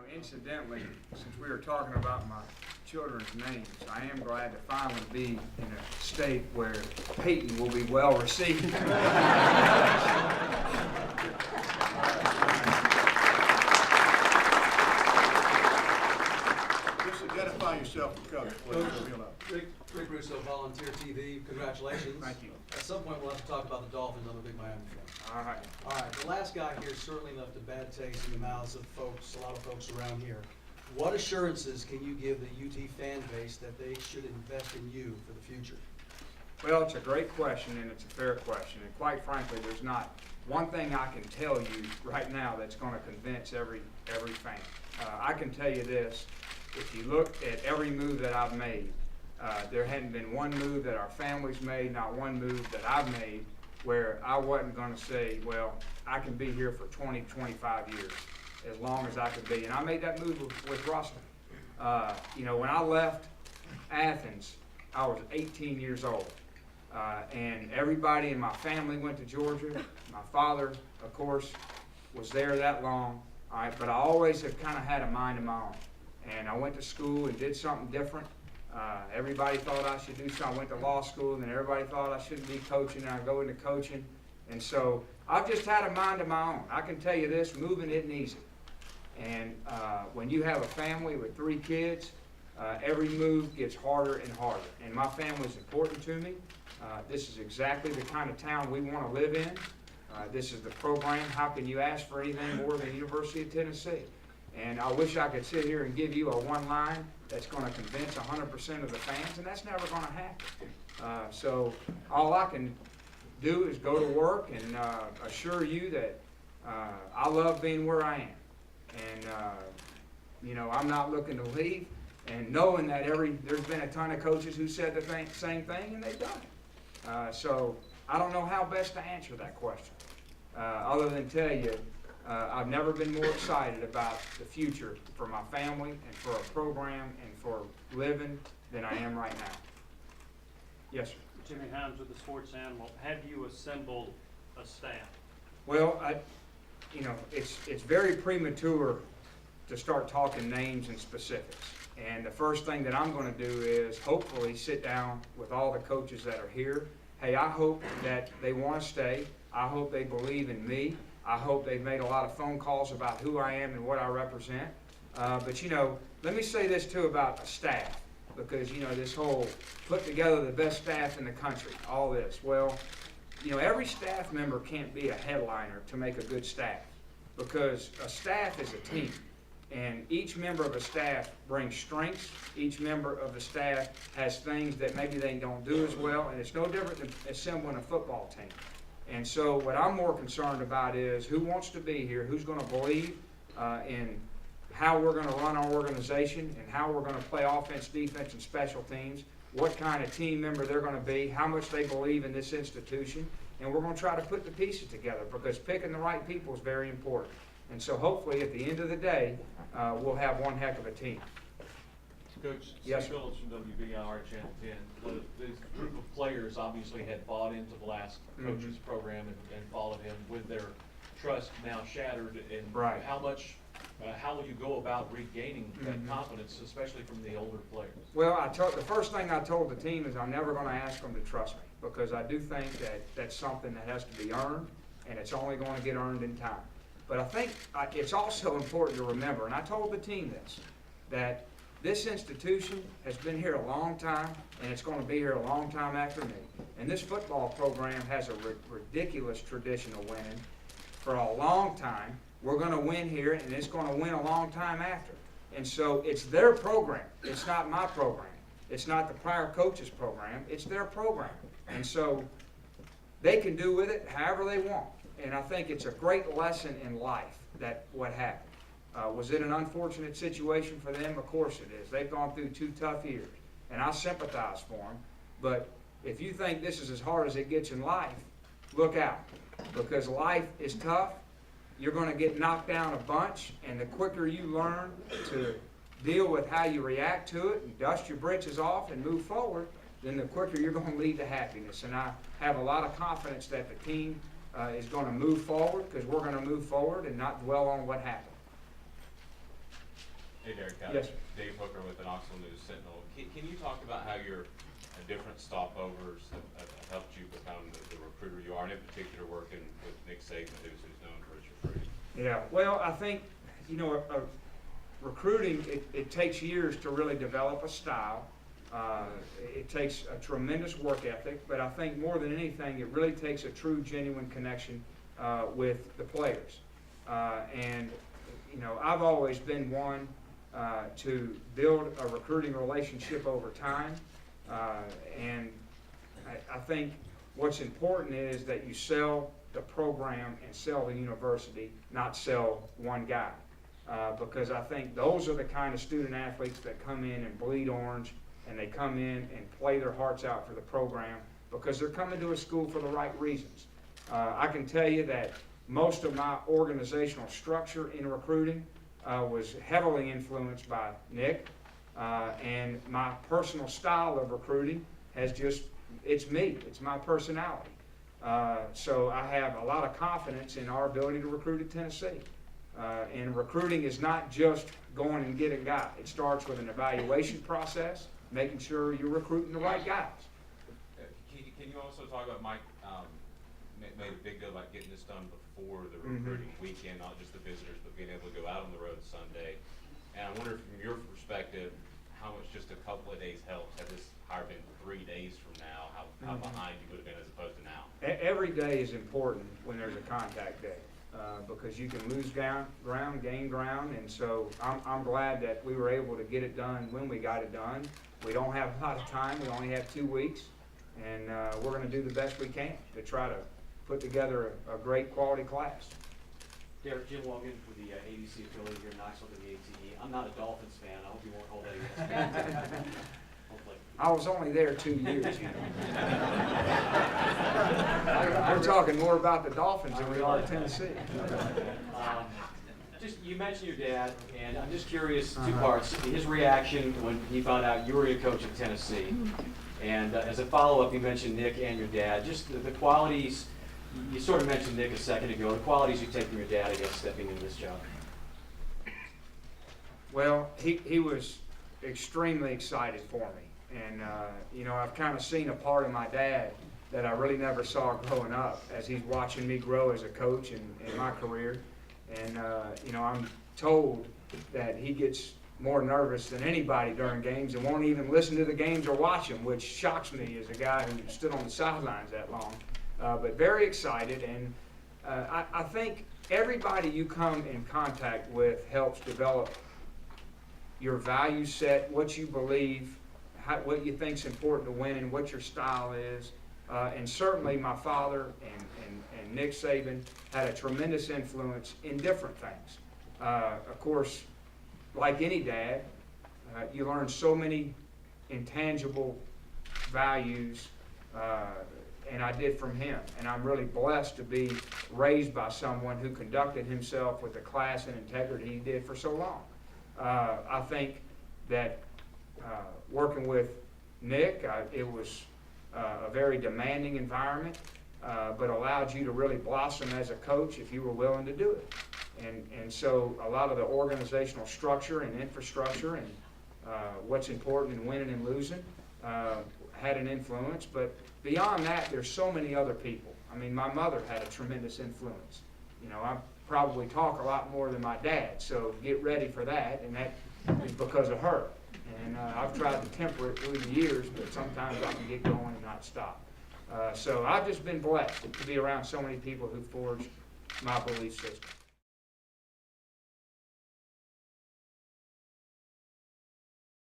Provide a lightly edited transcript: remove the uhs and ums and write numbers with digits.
Incidentally, since we were talking about my children's names, I am glad to finally be in a state where Peyton will be well received. Just identify yourself for Coach, please. Rick Russo, Volunteer TV. Congratulations. Thank you. At some point, we'll have to talk about the Dolphins. I'm a big Miami fan. All right. All right, the last guy here certainly left a bad taste in the mouths of folks, a lot of folks around here. What assurances can you give the UT fan base that they should invest in you for the future? Well, it's a great question, and it's a fair question. And quite frankly, there's not one thing I can tell you right now that's going to convince every fan. I can tell you this. If you look at every move that I've made, there hadn't been one move that our family's made, not one move that I've made, where I wasn't going to say, well, I can be here for 20, 25 years, as long as I could be. And I made that move with Rustin. When I left Athens, I was 18 years old. And everybody in my family went to Georgia. My father, of course, was there that long. All right, but I always have kind of had a mind of my own. And I went to school and did something different. Everybody thought I should do something. I went to law school, and then everybody thought I shouldn't be coaching, and I go into coaching. And so I've just had a mind of my own. I can tell you this, moving isn't easy. And when you have a family with 3 kids, every move gets harder and harder. And my family's important to me. This is exactly the kind of town we want to live in. This is the program. How can you ask for anything more than the University of Tennessee? And I wish I could sit here and give you a one line that's going to convince 100% of the fans, and that's never going to happen. So all I can do is go to work and assure you that I love being where I am. And, I'm not looking to leave, and knowing that there's been a ton of coaches who said the same thing, and they've done it. So I don't know how best to answer that question, other than tell you I've never been more excited about the future for my family and for a program and for living than I am right now. Yes, sir. Jimmy Himes with the Sports Animal. Have you assembled a staff? Well, it's very premature to start talking names and specifics. And the first thing that I'm going to do is hopefully sit down with all the coaches that are here. Hey, I hope that they want to stay. I hope they believe in me. I hope they've made a lot of phone calls about who I am and what I represent. But let me say this too about a staff, because, this whole put together the best staff in the country, all this. Well, every staff member can't be a headliner to make a good staff, because a staff is a team. And each member of a staff brings strengths. Each member of the staff has things that maybe they don't do as well, and it's no different than assembling a football team. And so what I'm more concerned about is who wants to be here, who's going to believe in how we're going to run our organization and how we're going to play offense, defense, and special teams, what kind of team member they're going to be, how much they believe in this institution, and we're going to try to put the pieces together, because picking the right people is very important. And so hopefully at the end of the day, we'll have one heck of a team. Coach, Yes, Steve Phillips from WBIR Channel 10. This group of players obviously had bought into the last coach's program and followed him with their trust now shattered. And Right. how will you go about regaining that confidence, especially from the older players? Well, the first thing I told the team is I'm never going to ask them to trust me, because I do think that that's something that has to be earned, and it's only going to get earned in time. But I think it's also important to remember, and I told the team this, that this institution has been here a long time, and it's going to be here a long time after me. And this football program has a ridiculous tradition of winning for a long time. We're going to win here, and it's going to win a long time after. And so it's their program. It's not my program. It's not the prior coach's program. It's their program. And so they can do with it however they want. And I think it's a great lesson in life that what happened. Was it an unfortunate situation for them? Of course it is. They've gone through 2 tough years, and I sympathize for them. But if you think this is as hard as it gets in life, look out, because life is tough. You're going to get knocked down a bunch, and the quicker you learn to deal with how you react to it and dust your britches off and move forward, then the quicker you're going to lead to happiness. And I have a lot of confidence that the team is going to move forward, because we're going to move forward and not dwell on what happened. Hey Derek, Yes, sir. Dave Hooker with the Knoxville News Sentinel. Can you talk about how your different stopovers have helped you become the recruiter you are, and in particular working with Nick Saban, who's known for his recruiting? Yeah, well, I think, recruiting, it takes years to really develop a style. It takes a tremendous work ethic, but I think more than anything, it really takes a true, genuine connection with the players. And, I've always been one to build a recruiting relationship over time. And I think what's important is that you sell the program and sell the university, not sell one guy. Because I think those are the kind of student athletes that come in and bleed orange, and they come in and play their hearts out for the program because they're coming to a school for the right reasons. I can tell you that most of my organizational structure in recruiting was heavily influenced by Nick, and my personal style of recruiting has it's me, it's my personality. So I have a lot of confidence in our ability to recruit at Tennessee. And recruiting is not just going and getting guys. It starts with an evaluation process, making sure you're recruiting the right guys. Can you also talk about Mike made a big deal about getting this done before the recruiting weekend, not just the visitors, but being able to go out on the road Sunday. And I wonder from your perspective, how much just a couple of days helps. Had this hire been 3 days from now, how behind you would have been as opposed to now? Every day is important when there's a contact day. Because you can lose ground, gain ground, and so I'm glad that we were able to get it done when we got it done. We don't have a lot of time, we only have 2 weeks, and we're going to do the best we can to try to put together a great quality class. Derek, Jim Logan with the ABC affiliate here in Knoxville to the ATE. I'm not a Dolphins fan. I hope you won't hold that against me. Hopefully. I was only there 2 years, We're talking more about the Dolphins than we are Tennessee. You mentioned your dad, and I'm just curious, 2 parts. His reaction when he found out you were a coach at Tennessee, and as a follow-up, you mentioned Nick and your dad. Just the qualities, you sort of mentioned Nick a second ago, the qualities you take from your dad, I guess, stepping into this job. Well, he was extremely excited for me. And, I've kind of seen a part of my dad that I really never saw growing up as he's watching me grow as a coach in my career. And, I'm told that he gets more nervous than anybody during games and won't even listen to the games or watch them, which shocks me as a guy who stood on the sidelines that long. But very excited, and I think everybody you come in contact with helps develop your value set, what you believe, what you think is important to win, and what your style is. And certainly my father and Nick Saban had a tremendous influence in different things. Of course, like any dad, you learn so many intangible values, and I did from him. And I'm really blessed to be raised by someone who conducted himself with the class and integrity he did for so long. I think that working with Nick, it was a very demanding environment, but allowed you to really blossom as a coach if you were willing to do it. And so a lot of the organizational structure and infrastructure and what's important in winning and losing had an influence. But beyond that, there's so many other people. I mean, my mother had a tremendous influence. I probably talk a lot more than my dad, so get ready for that, and that is because of her. And I've tried to temper it through the years, but sometimes I can get going and not stop. So I've just been blessed to be around so many people who forged my belief system.